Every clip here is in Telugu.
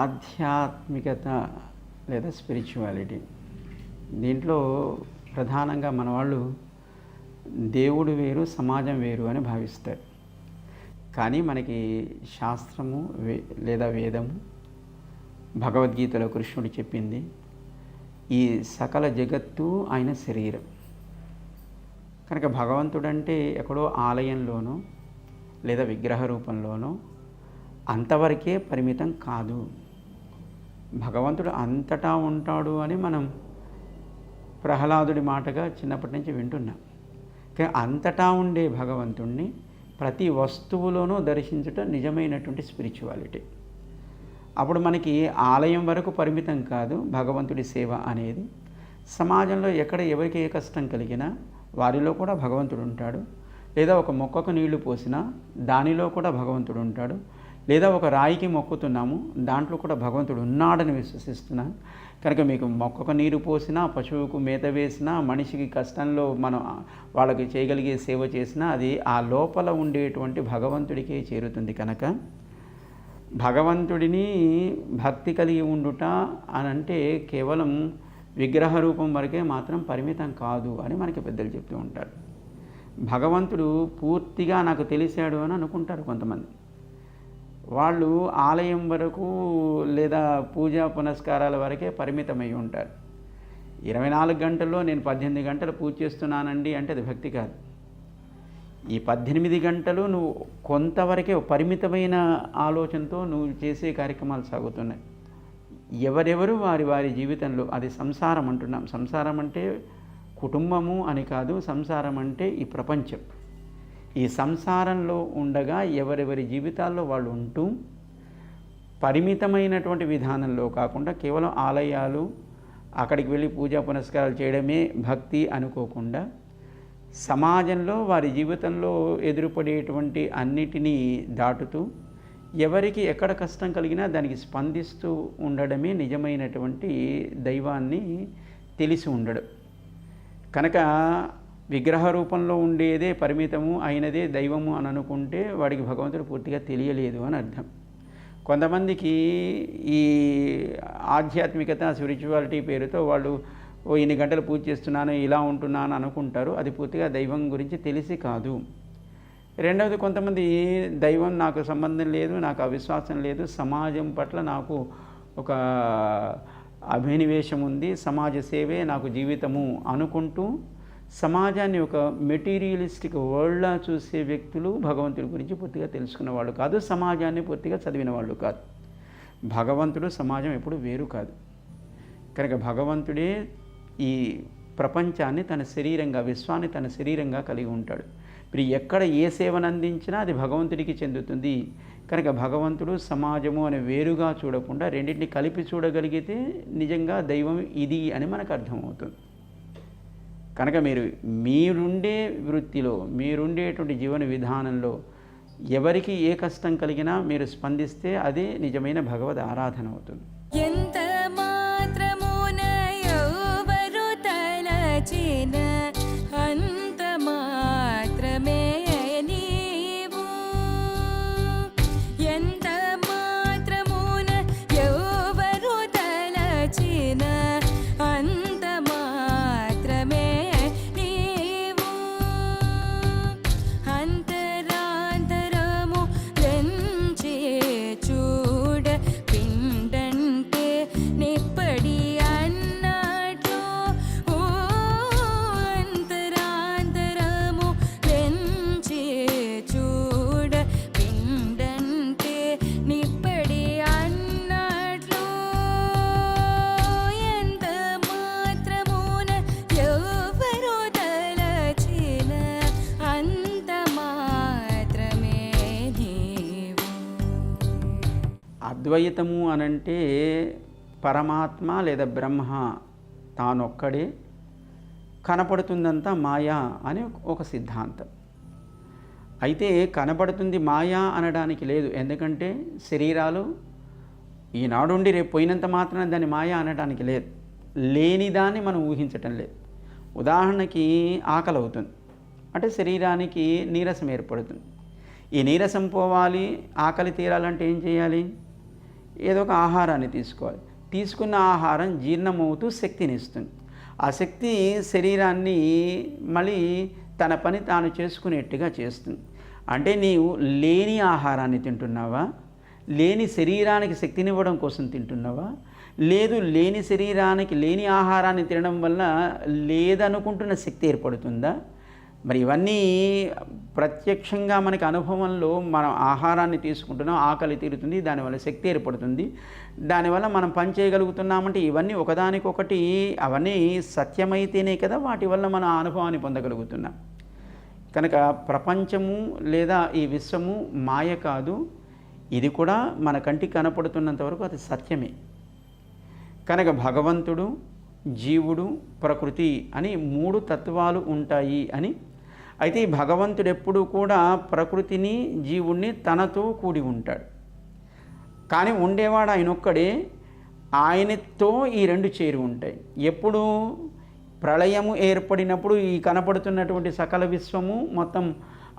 ఆధ్యాత్మికత లేదా స్పిరిచువాలిటీ, దీంట్లో ప్రధానంగా మన వాళ్ళు దేవుడు వేరు సమాజం వేరు అని భావిస్తారు. కానీ మనకి శాస్త్రము లేదా వేదము, భగవద్గీతలో కృష్ణుడు చెప్పింది ఈ సకల జగత్తు ఆయన శరీరం. కనుక భగవంతుడంటే ఎక్కడో ఆలయంలోనో లేదా విగ్రహ రూపంలోనో అంతవరకే పరిమితం కాదు. భగవంతుడు అంతటా ఉంటాడు అని మనం ప్రహ్లాదుడి మాటగా చిన్నప్పటి నుంచి వింటున్నాం. కానీ అంతటా ఉండే భగవంతుణ్ణి ప్రతి వస్తువులోనూ దర్శించటం నిజమైనటువంటి స్పిరిచువాలిటీ. అప్పుడు మనకి ఆలయం వరకు పరిమితం కాదు భగవంతుడి సేవ అనేది. సమాజంలో ఎక్కడ ఎవరికి ఏ కష్టం కలిగినా వారిలో కూడా భగవంతుడు ఉంటాడు. లేదా ఒక మొక్కకు నీళ్లు పోసినా దానిలో కూడా భగవంతుడు ఉంటాడు. లేదా ఒక రాయికి మొక్కుతున్నాము, దాంట్లో కూడా భగవంతుడు ఉన్నాడని విశ్వసిస్తున్నాను. కనుక మీకు మొక్కకు నీరు పోసినా, పశువుకు మేత వేసినా, మనిషికి కష్టంలో మనం వాళ్ళకి చేయగలిగే సేవ చేసినా అది ఆ లోపల ఉండేటువంటి భగవంతుడికే చేరుతుంది. కనుక భగవంతుడిని భక్తి కలిగి ఉండుట అని అంటే కేవలం విగ్రహ రూపం వరకే మాత్రం పరిమితం కాదు అని మనకి పెద్దలు చెప్తూ ఉంటారు. భగవంతుడు పూర్తిగా నాకు తెలిసాడు అని అనుకుంటారు కొంతమంది. వాళ్ళు ఆలయం వరకు లేదా పూజా పునస్కారాల వరకే పరిమితమై ఉంటారు. 24 గంటల్లో నేను 18 గంటలు పూజ చేస్తున్నానండి అంటే అది భక్తి కాదు. ఈ 18 గంటలు నువ్వు కొంతవరకే పరిమితమైన ఆలోచనతో నువ్వు చేసే కార్యక్రమాలు సాగుతున్నాయి. ఎవరెవరు వారి వారి జీవితంలో, అది సంసారం అంటున్నాం. సంసారం అంటే కుటుంబము అని కాదు, సంసారం అంటే ఈ ప్రపంచం. ఈ సంసారంలో ఉండగా ఎవరెవరి జీవితాల్లో వాళ్ళు ఉంటూ పరిమితమైనటువంటి విధానంలో కాకుండా కేవలం ఆలయాలు అక్కడికి వెళ్ళి పూజా పునస్కారాలు చేయడమే భక్తి అనుకోకుండా సమాజంలో వారి జీవితంలో ఎదురుపడేటువంటి అన్నిటినీ దాటుతూ ఎవరికి ఎక్కడ కష్టం కలిగినా దానికి స్పందిస్తూ ఉండడమే నిజమైనటువంటి దైవాన్ని తెలిసి ఉండడం. కనుక విగ్రహ రూపంలో ఉండేదే పరిమితము అయినదే దైవము అని అనుకుంటే వాడికి భగవంతుడు పూర్తిగా తెలియలేదు అని అర్థం. కొంతమందికి ఈ ఆధ్యాత్మికత స్పిరిచువాలిటీ పేరుతో వాళ్ళు ఇన్ని గంటలు పూజ చేస్తున్నాను, ఇలా ఉంటున్నాను అనుకుంటారు. అది పూర్తిగా దైవం గురించి తెలిసి కాదు. రెండవది, కొంతమంది దైవం నాకు సంబంధం లేదు, నాకు అవిశ్వాసం లేదు, సమాజం పట్ల నాకు ఒక అభినివేశం ఉంది, సమాజ సేవే నాకు జీవితము అనుకుంటూ సమాజాన్ని ఒక మెటీరియలిస్టిక్ వరల్డ్లా చూసే వ్యక్తులు భగవంతుడి గురించి పూర్తిగా తెలుసుకున్న వాళ్ళు కాదు, సమాజాన్ని పూర్తిగా చదివిన వాళ్ళు కాదు. భగవంతుడు సమాజం ఎప్పుడు వేరు కాదు. కనుక భగవంతుడే ఈ ప్రపంచాన్ని తన శరీరంగా, విశ్వాన్ని తన శరీరంగా కలిగి ఉంటాడు. ఇప్పుడు ఎక్కడ ఏ సేవను అందించినా అది భగవంతుడికి చెందుతుంది. కనుక భగవంతుడు సమాజము అని వేరుగా చూడకుండా రెండింటిని కలిపి చూడగలిగితే నిజంగా దైవం ఇది అని మనకు అర్థమవుతుంది. కనుక మీరుండే వృత్తిలో, మీరుండేటువంటి జీవన విధానంలో ఎవరికి ఏ కష్టం కలిగినా మీరు స్పందిస్తే అదే నిజమైన భగవద్ ఆరాధన అవుతుంది. ఎంత మాత్రమున ఎవరు తలచిన అంత మాత్రమే నీవు, ఎంత మాత్రమున ఎవరు తలచిన అంత మాత్రమే నీవు, అంతరాంతరము వెంచే చూడ పిండంటే నిప్పడి అన్నట్లు, ఓ అంతరాంతరము వెంచే చూడ పిండంటే నిప్పడి అన్నట్లు, ఎంత మాత్రమున ఎవరు తలచిన అంత మాత్రమే నీవు. అద్వైతము అనంటే పరమాత్మ లేదా బ్రహ్మ తానొక్కడే, కనపడుతుందంతా మాయా అని ఒక సిద్ధాంతం. అయితే కనపడుతుంది మాయా అనడానికి లేదు. ఎందుకంటే శరీరాలు ఈనాడుండి రేపు పోయినంత మాత్రాన దాన్ని మాయా అనడానికి లేదు. లేనిదాన్ని మనం ఊహించటం లేదు. ఉదాహరణకి ఆకలి అవుతుంది అంటే శరీరానికి నీరసం ఏర్పడుతుంది. ఈ నీరసం పోవాలి, ఆకలి తీరాలంటే ఏం చేయాలి? ఏదో ఒక ఆహారాన్ని తీసుకోవాలి. తీసుకున్న ఆహారం జీర్ణమవుతూ శక్తిని ఇస్తుంది. ఆ శక్తి శరీరాన్ని మళ్ళీ తన పని తాను చేసుకునేట్టుగా చేస్తుంది. అంటే నీవు లేని ఆహారాన్ని తింటున్నావా, లేని శరీరానికి శక్తినివ్వడం కోసం తింటున్నావా, లేదు లేని శరీరానికి లేని ఆహారాన్ని తినడం వల్ల లేదనుకుంటున్న శక్తి ఏర్పడుతుందా? మరి ఇవన్నీ ప్రత్యక్షంగా మనకి అనుభవంలో మనం ఆహారాన్ని తీసుకుంటున్నాం, ఆకలి తీరుతుంది, దానివల్ల శక్తి ఏర్పడుతుంది, దానివల్ల మనం పని చేయగలుగుతున్నామంటే ఇవన్నీ ఒకదానికొకటి అవన్నీ సత్యమైతేనే కదా వాటి వల్ల మన అనుభవాన్ని పొందగలుగుతున్నాం. కనుక ప్రపంచము లేదా ఈ విశ్వము మాయ కాదు, ఇది కూడా మన కంటికి కనపడుతున్నంత వరకు అది సత్యమే. కనుక భగవంతుడు, జీవుడు, ప్రకృతి అని 3 తత్వాలు ఉంటాయి అని. అయితే ఈ భగవంతుడు ఎప్పుడూ కూడా ప్రకృతిని, జీవుణ్ణి తనతో కూడి ఉంటాడు. కానీ ఉండేవాడు ఆయన ఒక్కడే, ఆయనతో ఈ 2 చేరి ఉంటాయి. ఎప్పుడు ప్రళయము ఏర్పడినప్పుడు ఈ కనపడుతున్నటువంటి సకల విశ్వము మొత్తం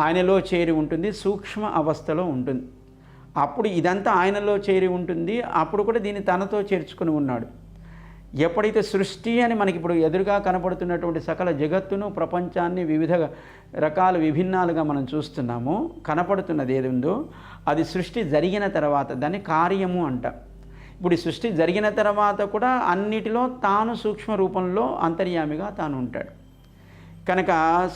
ఆయనలో చేరి ఉంటుంది, సూక్ష్మ అవస్థలో ఉంటుంది. అప్పుడు ఇదంతా ఆయనలో చేరి ఉంటుంది, అప్పుడు కూడా దీన్ని తనతో చేర్చుకుని ఉన్నాడు. ఎప్పుడైతే సృష్టి అని మనకి ఇప్పుడు ఎదురుగా కనపడుతున్నటువంటి సకల జగత్తును, ప్రపంచాన్ని వివిధ రకాల విభిన్నాలుగా మనం చూస్తున్నామో, కనపడుతున్నది ఏది ఉందో అది సృష్టి జరిగిన తర్వాత దాన్ని కార్యము అంటాం. ఇప్పుడు ఈ సృష్టి జరిగిన తర్వాత కూడా అన్నిటిలో తాను సూక్ష్మ రూపంలో అంతర్యామిగా తాను ఉంటాడు. కనుక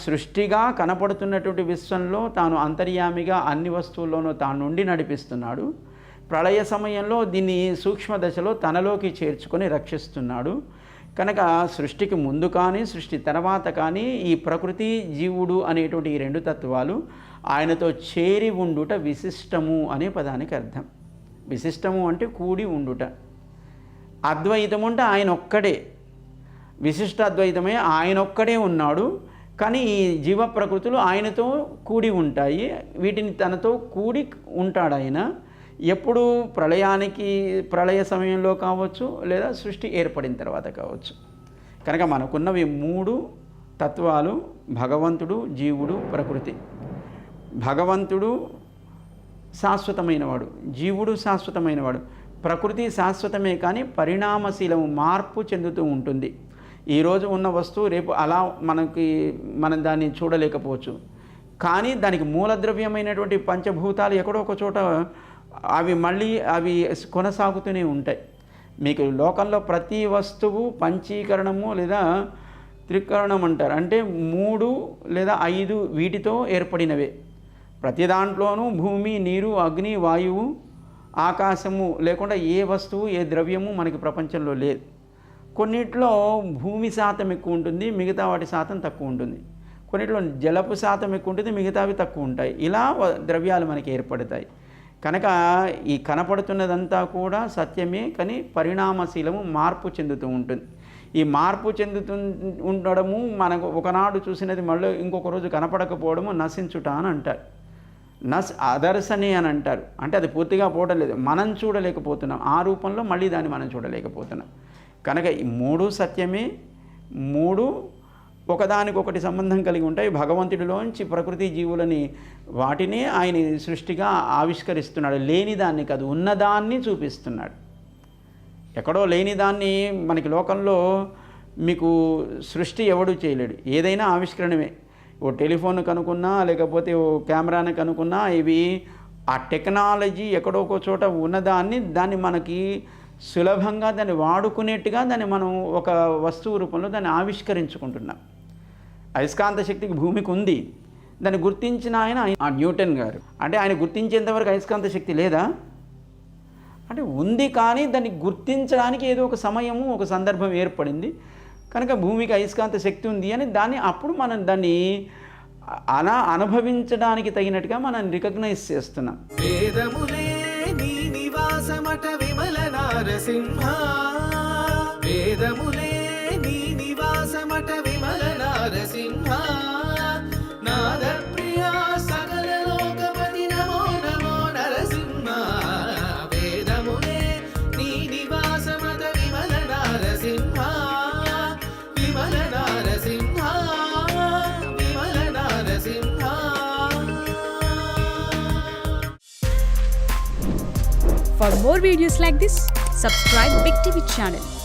సృష్టిగా కనపడుతున్నటువంటి విశ్వంలో తాను అంతర్యామిగా అన్ని వస్తువుల్లోనూ తాను నుండి నడిపిస్తున్నాడు. ప్రళయ సమయంలో దీన్ని సూక్ష్మ దశలో తనలోకి చేర్చుకొని రక్షిస్తున్నాడు. కనుక సృష్టికి ముందు కానీ సృష్టి తర్వాత కానీ ఈ ప్రకృతి, జీవుడు అనేటువంటి ఈ 2 తత్వాలు ఆయనతో చేరి ఉండుట విశిష్టము అనే పదానికి అర్థం. విశిష్టము అంటే కూడి ఉండుట. అద్వైతం అంటే ఆయన ఒక్కడే, విశిష్ట అద్వైతమే ఆయన ఒక్కడే ఉన్నాడు. కానీ ఈ జీవ ప్రకృతులు ఆయనతో కూడి ఉంటాయి, వీటిని తనతో కూడి ఉంటాడు ఆయన. ఎప్పుడు ప్రళయ సమయంలో కావచ్చు, లేదా సృష్టి ఏర్పడిన తర్వాత కావచ్చు. కనుక మనకున్నవి 3 తత్వాలు: భగవంతుడు, జీవుడు, ప్రకృతి. భగవంతుడు శాశ్వతమైనవాడు, జీవుడు శాశ్వతమైనవాడు, ప్రకృతి శాశ్వతమే కానీ పరిణామశీలము, మార్పు చెందుతూ ఉంటుంది. ఈరోజు ఉన్న వస్తువు రేపు అలా మనం దాన్ని చూడలేకపోవచ్చు. కానీ దానికి మూలద్రవ్యమైనటువంటి పంచభూతాలు ఎక్కడో ఒక చోట అవి కొనసాగుతూనే ఉంటాయి. మీకు లోకంలో ప్రతి వస్తువు పంచీకరణము లేదా త్రికరణం అంటారు. అంటే 3 లేదా 5 వీటితో ఏర్పడినవే. ప్రతి దాంట్లోనూ భూమి, నీరు, అగ్ని, వాయువు, ఆకాశము లేకుండా ఏ వస్తువు, ఏ ద్రవ్యము మనకి ప్రపంచంలో లేదు. కొన్నిట్లో భూమి శాతం ఎక్కువ ఉంటుంది, మిగతా వాటి శాతం తక్కువ ఉంటుంది. కొన్నిట్లో జలపు శాతం ఎక్కువ ఉంటుంది, మిగతావి తక్కువ ఉంటాయి. ఇలా ద్రవ్యాలు మనకి ఏర్పడతాయి. కనుక ఈ కనపడుతున్నదంతా కూడా సత్యమే, కానీ పరిణామశీలము, మార్పు చెందుతూ ఉంటుంది. ఈ మార్పు చెందుతూ ఉండడము మనకు ఒకనాడు చూసినది మళ్ళీ ఇంకొక రోజు కనపడకపోవడము నశించుట అని అంటారు. అదర్శని అని అంటారు. అంటే అది పూర్తిగా పోవడం లేదు, మనం చూడలేకపోతున్నాం. ఆ రూపంలో మళ్ళీ దాన్ని మనం చూడలేకపోతున్నాం. కనుక ఈ 3 సత్యమే, 3 ఒకదానికొకటి సంబంధం కలిగి ఉంటాయి. భగవంతుడిలోంచి ప్రకృతి, జీవులని వాటిని ఆయన సృష్టిగా ఆవిష్కరిస్తున్నాడు. లేని దాన్ని కాదు, ఉన్నదాన్ని చూపిస్తున్నాడు. ఎక్కడో లేని దాన్ని మనకి లోకంలో మీకు సృష్టి ఎవడు చేయలేడు. ఏదైనా ఆవిష్కరణమే. ఓ టెలిఫోన్ కనుక్కున్నా, లేకపోతే ఓ కెమెరాని కనుక్కున్నా, ఇవి ఆ టెక్నాలజీ ఎక్కడో ఒక చోట దాన్ని మనకి సులభంగా దాన్ని వాడుకునేట్టుగా దాన్ని మనం ఒక వస్తువు రూపంలో దాన్ని ఆవిష్కరించుకుంటున్నాం. అయస్కాంత శక్తికి భూమికి ఉంది, దాన్ని గుర్తించిన ఆయన న్యూటన్ గారు. అంటే ఆయన గుర్తించేంతవరకు అయస్కాంత శక్తి లేదా? అంటే ఉంది, కానీ దాన్ని గుర్తించడానికి ఏదో ఒక సమయము, ఒక సందర్భం ఏర్పడింది. కనుక భూమికి అయస్కాంత శక్తి ఉంది అని అప్పుడు మనం దాన్ని అనుభవించడానికి తగినట్టుగా మనం రికగ్నైజ్ చేస్తున్నాం. వేదములే నీ నివాసమట విమల నారసింహ, వేదములే నీ నివాసమట విమల నారసింహ, నాద ప్రియ సకల లోకపతి నమో నమో నరసింహ, వేదములే నీ నివాసమట Vimala Narasimha, Vimala Narasimha, Vimala Narasimha. For more videos like this, subscribe Big TV channel.